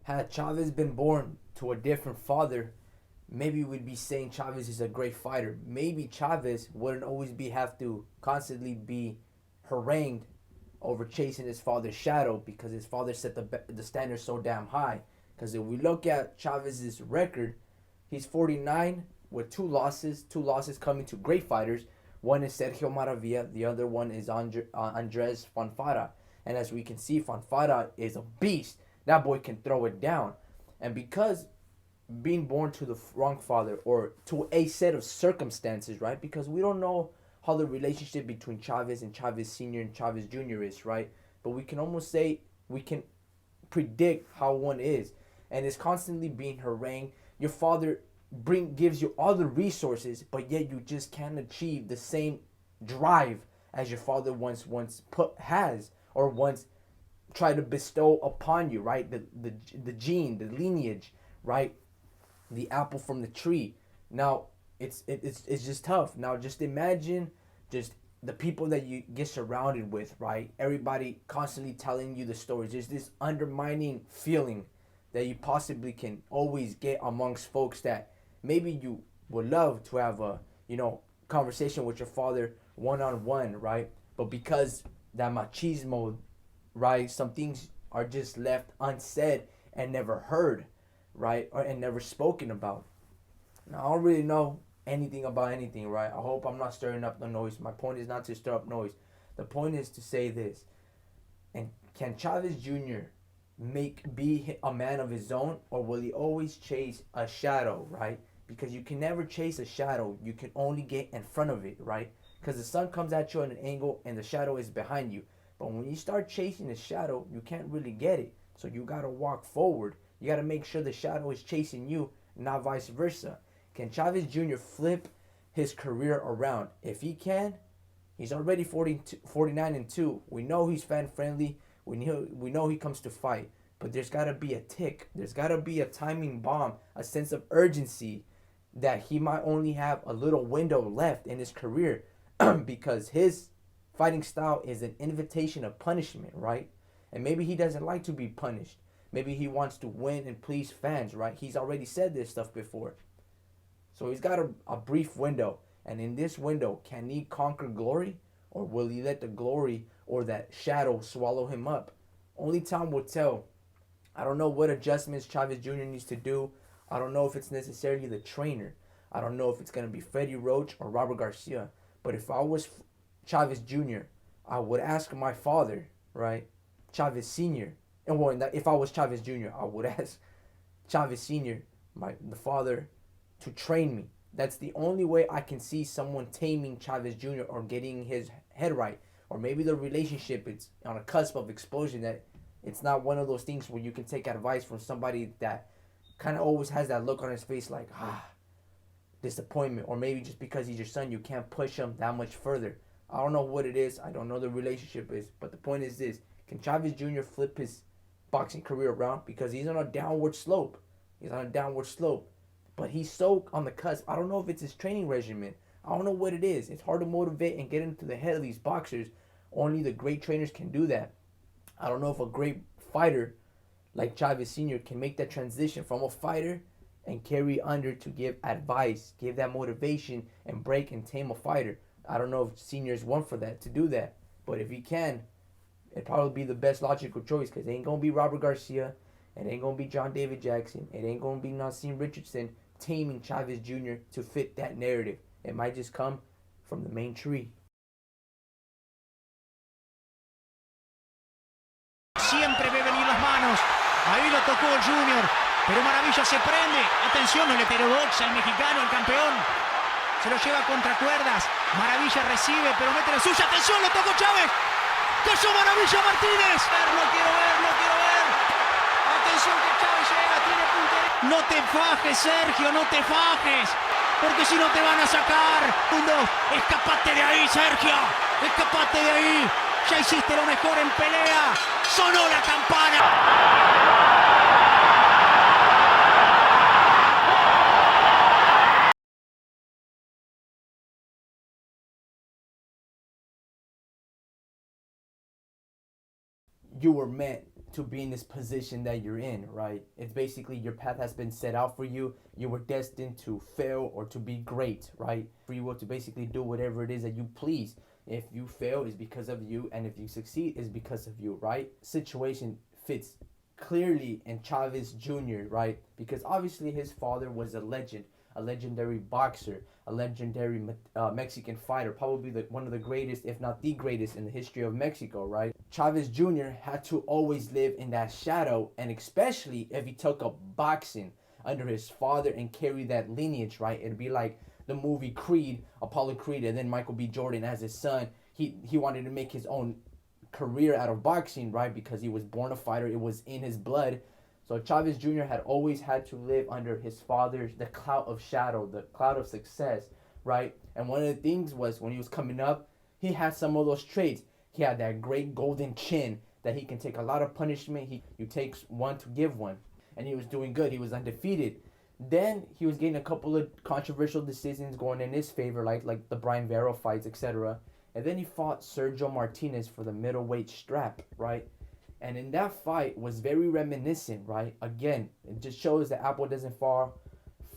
Had Chavez been born to a different father, maybe we'd be saying Chavez is a great fighter. Maybe Chavez wouldn't always be have to constantly be harangued over chasing his father's shadow because his father set the standard so damn high. Because if we look at Chavez's record, he's 49 with two losses coming to great fighters. One is Sergio Maravilla, the other one is Andres Fanfara. And as we can see, Fanfara is a beast. That boy can throw it down. And because being born to the wrong father or to a set of circumstances, right? Because we don't know how the relationship between Chavez and Chavez Sr. and Chavez Jr. is, right? But we can almost say we can predict how one is. And it's constantly being harangued. Your father gives you all the resources, but yet you just can't achieve the same drive as your father once has or once tried to bestow upon you, right? The gene, the lineage, right? The apple from the tree. Now it's just tough. Now just imagine just the people that you get surrounded with, right? Everybody constantly telling you the stories. There's this undermining feeling that you possibly can always get amongst folks that maybe you would love to have a conversation with your father one on one, right? But because that machismo, right, some things are just left unsaid and never heard, right, and never spoken about. Now, I don't really know anything about anything, right? I hope I'm not stirring up the noise. My point is not to stir up noise. The point is to say this. And can Chavez Jr. be a man of his own, or will he always chase a shadow, right? Because you can never chase a shadow. You can only get in front of it, right? Because the sun comes at you at an angle and the shadow is behind you. But when you start chasing the shadow, you can't really get it. So you got to walk forward. You got to make sure the shadow is chasing you, not vice versa. Can Chavez Jr. flip his career around? If he can, he's already 49-2. We know he's fan friendly. We know he comes to fight. But there's got to be a tick. There's got to be a timing bomb, a sense of urgency that he might only have a little window left in his career because his fighting style is an invitation of punishment, right? And maybe he doesn't like to be punished. Maybe he wants to win and please fans, right? He's already said this stuff before. So he's got a brief window. And in this window, can he conquer glory? Or will he let the glory or that shadow swallow him up? Only time will tell. I don't know what adjustments Chavez Jr. needs to do. I don't know if it's necessarily the trainer. I don't know if it's going to be Freddie Roach or Robert Garcia. But if I was Chavez Jr., I would ask my father, right, Chavez Sr., and if I was Chavez Jr., I would ask Chavez Sr., the father, to train me. That's the only way I can see someone taming Chavez Jr. or getting his head right. Or maybe the relationship is on a cusp of explosion, that it's not one of those things where you can take advice from somebody that kind of always has that look on his face like, disappointment. Or maybe just because he's your son, you can't push him that much further. I don't know what it is. I don't know the relationship is. But the point is this. Can Chavez Jr. flip his boxing career around? Because he's on a downward slope. But he's so on the cusp. I don't know if it's his training regimen. I don't know what it is. It's hard to motivate and get into the head of these boxers. Only the great trainers can do that. I don't know if a great fighter like Chavez Sr. can make that transition from a fighter and carry under to give advice, give that motivation, and break and tame a fighter. I don't know if Sr. is one for that, to do that. But if he can, it'd probably be the best logical choice, because it ain't going to be Robert Garcia. It ain't going to be John David Jackson. It ain't going to be Nassim Richardson taming Chavez Jr. to fit that narrative. It might just come from the main tree. Siempre ve venir las manos. Ahí lo tocó el Junior. Pero Maravilla se prende. Atención, no le tiró box al mexicano, el campeón. Se lo lleva contra cuerdas. Maravilla recibe, pero mete la suya. Atención, lo tocó Chávez. Cayó Maravilla Martínez. Lo quiero ver. Atención que Chávez llega, tiene puntería. No te fajes, Sergio, no te fajes. Porque si no te van a sacar. Escapate de ahí, Sergio. Escapate de ahí. Ya hiciste lo mejor en pelea. Sonó la campana. You were meant to be in this position that you're in, right? It's basically your path has been set out for you. You were destined to fail or to be great, right? Free will to basically do whatever it is that you please. If you fail, it's because of you, and if you succeed, it's because of you, right? Situation fits clearly in Chavez Jr., right? Because obviously his father was a legend, a legendary boxer, a legendary Mexican fighter, probably one of the greatest, if not the greatest, in the history of Mexico, right? Chavez Jr. had to always live in that shadow, and especially if he took up boxing under his father and carried that lineage, right? It'd be like the movie Creed, Apollo Creed, and then Michael B. Jordan as his son. He wanted to make his own career out of boxing, right? Because he was born a fighter. It was in his blood. So Chavez Jr. had always had to live under his father's, the cloud of shadow, the cloud of success, right? And one of the things was when he was coming up, he had some of those traits. He had that great golden chin that he can take a lot of punishment. You take one to give one. And he was doing good. He was undefeated. Then he was getting a couple of controversial decisions going in his favor, like the Brian Vera fights, etc. And then he fought Sergio Martinez for the middleweight strap, right? And in that fight was very reminiscent, right? Again, it just shows that apple doesn't fall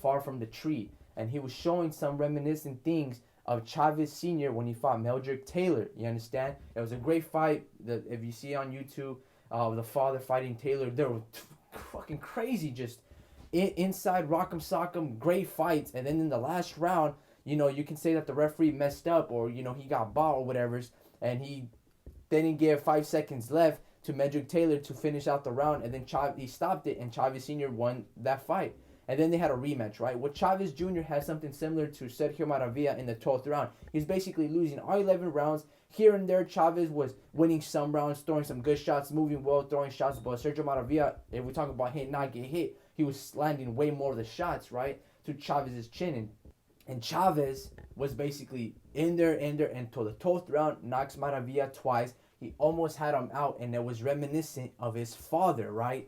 far from the tree. And he was showing some reminiscent things of Chavez Sr. when he fought Meldrick Taylor. You understand? It was a great fight. If you see on YouTube, the father fighting Taylor, they were fucking crazy, just inside Rock'em Sock'em, great fights. And then in the last round, you can say that the referee messed up, or he got bought or whatever, and he didn't give 5 seconds left to Meldrick Taylor to finish out the round, and then he stopped it, and Chavez Sr. won that fight. And then they had a rematch, right? Well, Chavez Jr. had something similar to Sergio Maravilla in the 12th round. He's basically losing all 11 rounds. Here and there, Chavez was winning some rounds, throwing some good shots, moving well, throwing shots. But Sergio Maravilla, if we talk about hit, not get hit, he was landing way more of the shots, right, to Chavez's chin. And Chavez was basically in there until the 12th round, knocks Maravilla twice. He almost had him out, and it was reminiscent of his father, right?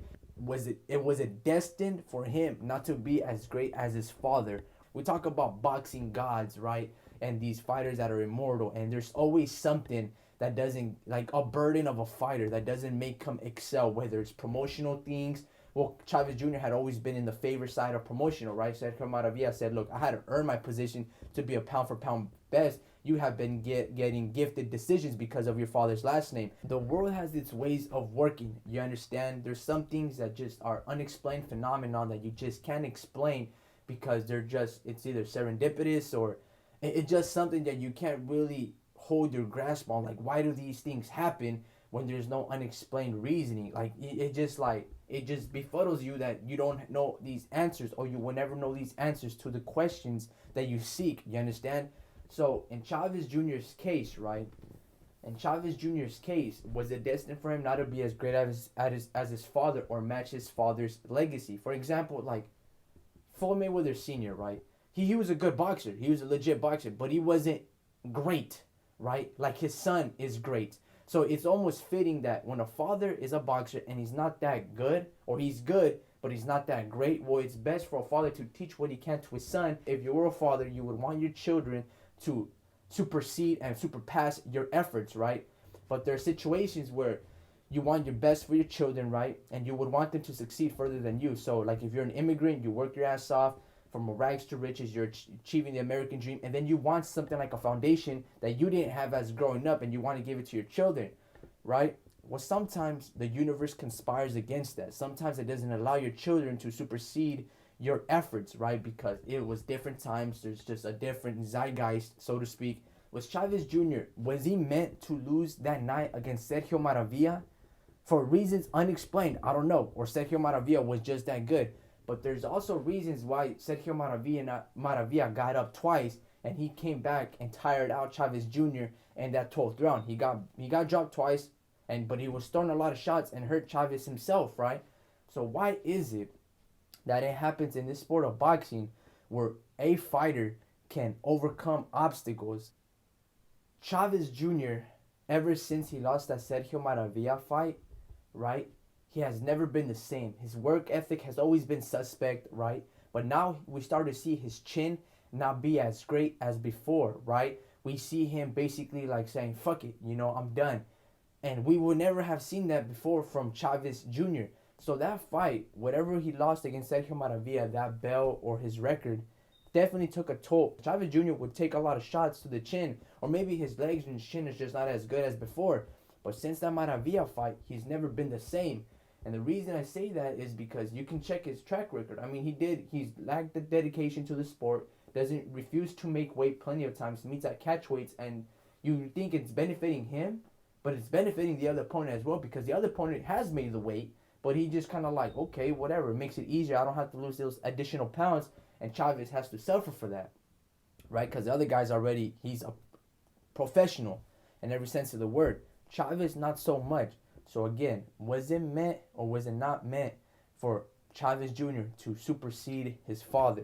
It was a destined for him not to be as great as his father. We talk about boxing gods, right? And these fighters that are immortal, and there's always something that doesn't, like a burden of a fighter that doesn't make him excel, whether it's promotional things. Well, Chavez Jr. had always been in the favor side of promotional, right? Sergio Maravilla said, look, I had to earn my position to be a pound-for-pound best. You have been getting gifted decisions because of your father's last name. The world has its ways of working. You understand? There's some things that just are unexplained phenomenon that you just can't explain because it's either serendipitous or it's just something that you can't really hold your grasp on. Like, why do these things happen when there's no unexplained reasoning? Like, it just befuddles you that you don't know these answers, or you will never know these answers to the questions that you seek. You understand? So in Chavez Jr.'s case, right? In Chavez Jr.'s case, was it destined for him not to be as great as his father or match his father's legacy? For example, like Floyd Mayweather Sr., right? He was a good boxer. He was a legit boxer, but he wasn't great, right? Like his son is great. So it's almost fitting that when a father is a boxer and he's not that good, or he's good, but he's not that great, well, it's best for a father to teach what he can to his son. If you were a father, you would want your children to supersede and surpass your efforts, right? But there are situations where you want your best for your children, right? And you would want them to succeed further than you. So, like, if you're an immigrant, you work your ass off from rags to riches, you're achieving the American dream, and then you want something like a foundation that you didn't have as growing up, and you want to give it to your children, right? Well, sometimes the universe conspires against that. Sometimes it doesn't allow your children to supersede your efforts, right? Because it was different times. There's just a different zeitgeist, so to speak. Was Chavez Jr., was he meant to lose that night against Sergio Maravilla? For reasons unexplained, I don't know. Or Sergio Maravilla was just that good. But there's also reasons why Sergio Maravilla got up twice, and he came back and tired out Chavez Jr. in that 12th round. He got dropped twice, but he was throwing a lot of shots and hurt Chavez himself, right? So why is it that it happens in this sport of boxing where a fighter can overcome obstacles? Chavez Jr., ever since he lost that Sergio Maravilla fight, right, he has never been the same. His work ethic has always been suspect, right? But now we start to see his chin not be as great as before, right? We see him basically like saying, fuck it, I'm done. And we would never have seen that before from Chaves Jr. So that fight, whatever he lost against Sergio Maravilla, that belt or his record, definitely took a toll. Chaves Jr. would take a lot of shots to the chin, or maybe his legs and his chin is just not as good as before. But since that Maravilla fight, he's never been the same. And the reason I say that is because you can check his track record. I mean, he's lacked the dedication to the sport, doesn't refuse to make weight plenty of times, meets at catch weights, and you think it's benefiting him, but it's benefiting the other opponent as well because the other opponent has made the weight, but he just kind of like, okay, whatever, it makes it easier. I don't have to lose those additional pounds, and Chavez has to suffer for that, right? Because the other guy's already, he's a professional in every sense of the word. Chavez, not so much. So again, was it meant or was it not meant for Chavez Jr. to supersede his father?